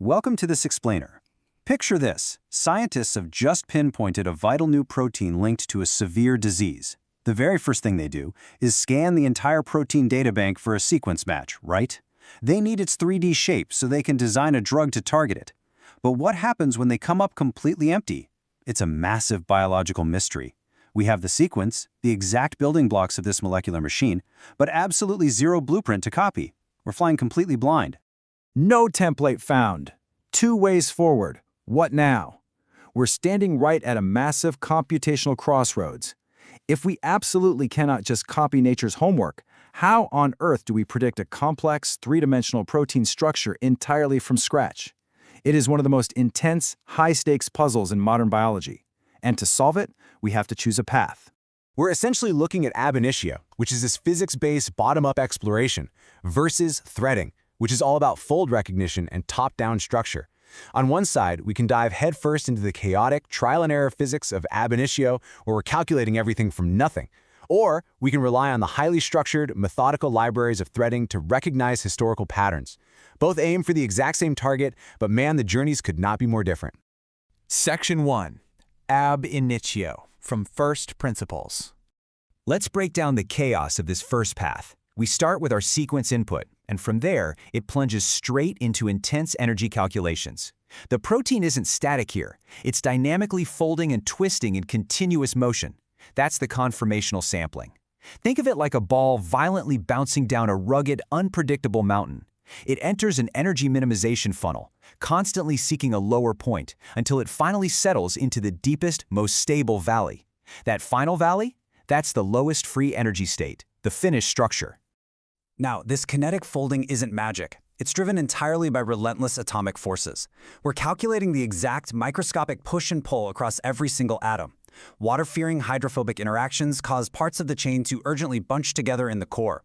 Welcome to this explainer. Picture this. Scientists have just pinpointed a vital new protein linked to a severe disease. The very first thing they do is scan the entire protein databank for a sequence match, right? They need its 3D shape so they can design a drug to target it. But what happens when they come up completely empty? It's a massive biological mystery. We have the sequence, the exact building blocks of this molecular machine, but absolutely zero blueprint to copy. We're flying completely blind. No template found. 2 ways forward. What now? We're standing right at a massive computational crossroads. If we absolutely cannot just copy nature's homework, how on earth do we predict a complex, 3-dimensional protein structure entirely from scratch? It is one of the most intense, high-stakes puzzles in modern biology. And to solve it, we have to choose a path. We're essentially looking at ab initio, which is this physics-based bottom-up exploration, versus threading, which is all about fold recognition and top-down structure. On one side, we can dive headfirst into the chaotic, trial-and-error physics of ab initio, where we're calculating everything from nothing. Or we can rely on the highly structured, methodical libraries of threading to recognize historical patterns. Both aim for the exact same target, but man, the journeys could not be more different. Section 1. Ab initio, from first principles. Let's break down the chaos of this first path. We start with our sequence input, and from there, it plunges straight into intense energy calculations. The protein isn't static here. It's dynamically folding and twisting in continuous motion. That's the conformational sampling. Think of it like a ball violently bouncing down a rugged, unpredictable mountain. It enters an energy minimization funnel, constantly seeking a lower point until it finally settles into the deepest, most stable valley. That final valley? That's the lowest free energy state, the finished structure. Now, this kinetic folding isn't magic. It's driven entirely by relentless atomic forces. We're calculating the exact microscopic push and pull across every single atom. Water-fearing hydrophobic interactions cause parts of the chain to urgently bunch together in the core.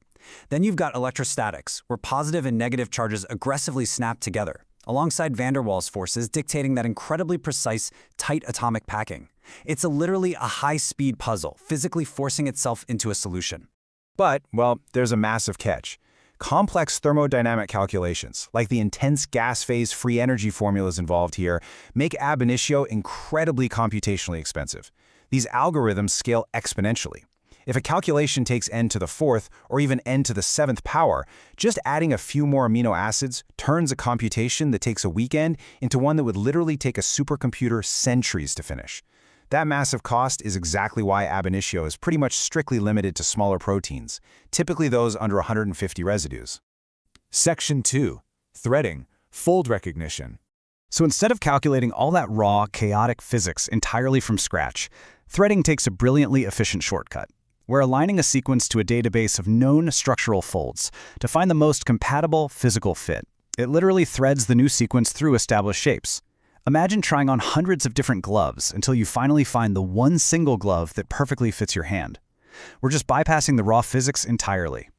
Then you've got electrostatics, where positive and negative charges aggressively snap together, alongside van der Waals forces dictating that incredibly precise, tight atomic packing. It's literally a high-speed puzzle, physically forcing itself into a solution. But, well, there's a massive catch. Complex thermodynamic calculations, like the intense gas phase free energy formulas involved here, make ab initio incredibly computationally expensive. These algorithms scale exponentially. If a calculation takes n to the 4th or even n to the 7th power, just adding a few more amino acids turns a computation that takes a weekend into one that would literally take a supercomputer centuries to finish. That massive cost is exactly why ab initio is pretty much strictly limited to smaller proteins, typically those under 150 residues. Section 2. Threading, fold recognition. So instead of calculating all that raw, chaotic physics entirely from scratch, threading takes a brilliantly efficient shortcut. We're aligning a sequence to a database of known structural folds to find the most compatible physical fit. It literally threads the new sequence through established shapes. Imagine trying on hundreds of different gloves until you finally find the one single glove that perfectly fits your hand. We're just bypassing the raw physics entirely.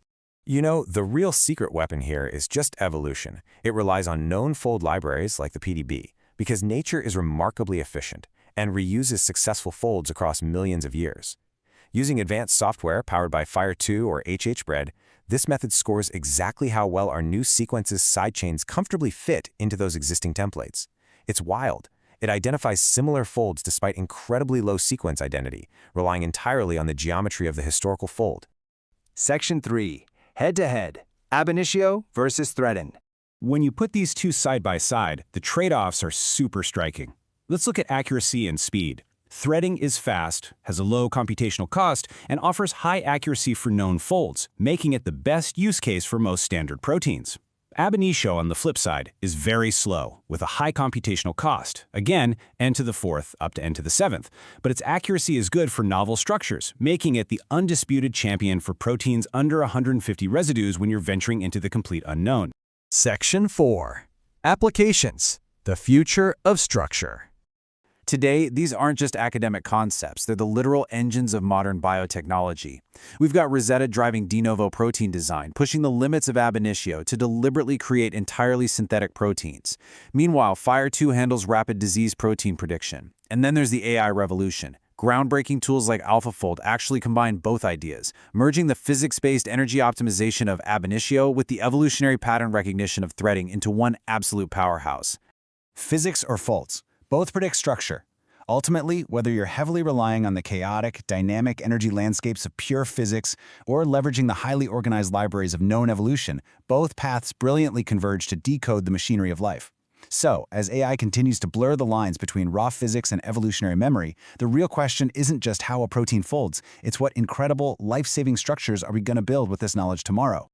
You know, the real secret weapon here is just evolution. It relies on known fold libraries like the PDB, because nature is remarkably efficient and reuses successful folds across millions of years. Using advanced software powered by Fire2 or HHpred, this method scores exactly how well our new sequence's sidechains comfortably fit into those existing templates. It's wild. It identifies similar folds despite incredibly low sequence identity, relying entirely on the geometry of the historical fold. Section 3. Head-to-head. Ab initio versus threading. When you put these two side by side, the trade-offs are super striking. Let's look at accuracy and speed. Threading is fast, has a low computational cost, and offers high accuracy for known folds, making it the best use case for most standard proteins. Ab initio, on the flip side, is very slow, with a high computational cost, again, n to the 4th up to n to the 7th, but its accuracy is good for novel structures, making it the undisputed champion for proteins under 150 residues when you're venturing into the complete unknown. Section 4. Applications, the future of structure. Today, these aren't just academic concepts, they're the literal engines of modern biotechnology. We've got Rosetta driving de novo protein design, pushing the limits of ab initio to deliberately create entirely synthetic proteins. Meanwhile, Fire2 handles rapid disease protein prediction. And then there's the AI revolution. Groundbreaking tools like AlphaFold actually combine both ideas, merging the physics-based energy optimization of ab initio with the evolutionary pattern recognition of threading into one absolute powerhouse. Physics or faults, both predict structure. Ultimately, whether you're heavily relying on the chaotic, dynamic energy landscapes of pure physics or leveraging the highly organized libraries of known evolution, both paths brilliantly converge to decode the machinery of life. So, as AI continues to blur the lines between raw physics and evolutionary memory, the real question isn't just how a protein folds, it's what incredible, life-saving structures are we going to build with this knowledge tomorrow.